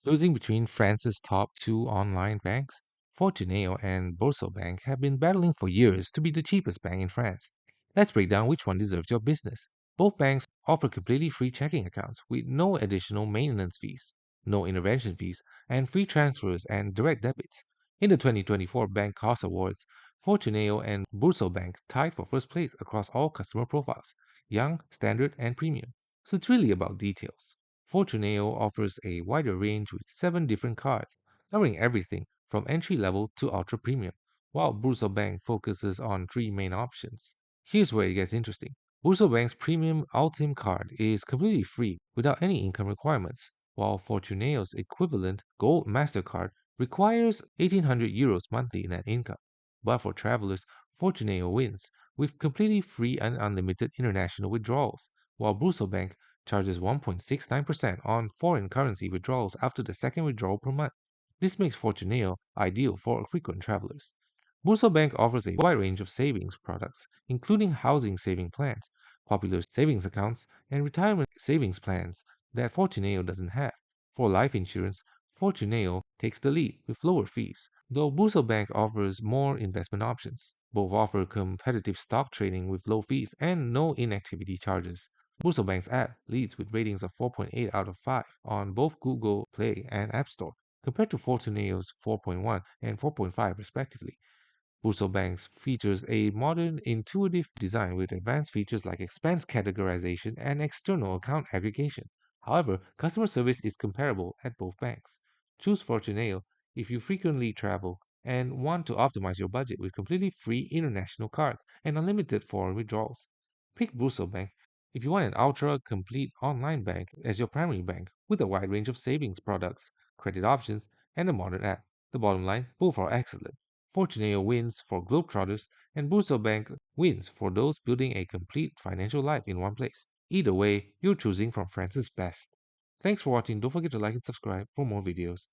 Choosing between France's top two online banks, Fortuneo and BoursoBank have been battling for years to be the cheapest bank in France. Let's break down which one deserves your business. Both banks offer completely free checking accounts with no additional maintenance fees, no intervention fees, and free transfers and direct debits. In the 2024 Bank Cost Awards, Fortuneo and BoursoBank tied for first place across all customer profiles, young, standard, and premium. So it's really about details. Fortuneo offers a wider range with 7 different cards, covering everything from entry level to ultra premium, while BoursoBank focuses on 3 main options. Here's where it gets interesting. BoursoBank's premium Ultim card is completely free without any income requirements, while Fortuneo's equivalent Gold Mastercard requires 1,800 euros monthly net income. But for travelers, Fortuneo wins with completely free and unlimited international withdrawals, while BoursoBank charges 1.69% on foreign currency withdrawals after the second withdrawal per month. This makes Fortuneo ideal for frequent travelers. BoursoBank offers a wide range of savings products, including housing saving plans, popular savings accounts, and retirement savings plans that Fortuneo doesn't have. For life insurance, Fortuneo takes the lead with lower fees, though BoursoBank offers more investment options. Both offer competitive stock trading with low fees and no inactivity charges. BoursoBank's app leads with ratings of 4.8 out of 5 on both Google Play and App Store, compared to Fortuneo's 4.1 and 4.5 respectively. BoursoBank features a modern, intuitive design with advanced features like expense categorization and external account aggregation. However, customer service is comparable at both banks. Choose Fortuneo if you frequently travel and want to optimize your budget with completely free international cards and unlimited foreign withdrawals. Pick BoursoBank if you want an ultra complete online bank as your primary bank with a wide range of savings products, credit options, and a modern app. The bottom line, both are excellent. Fortuneo wins for Globetrotters, and BoursoBank wins for those building a complete financial life in one place. Either way, you're choosing from France's best. Thanks for watching. Don't forget to like and subscribe for more videos.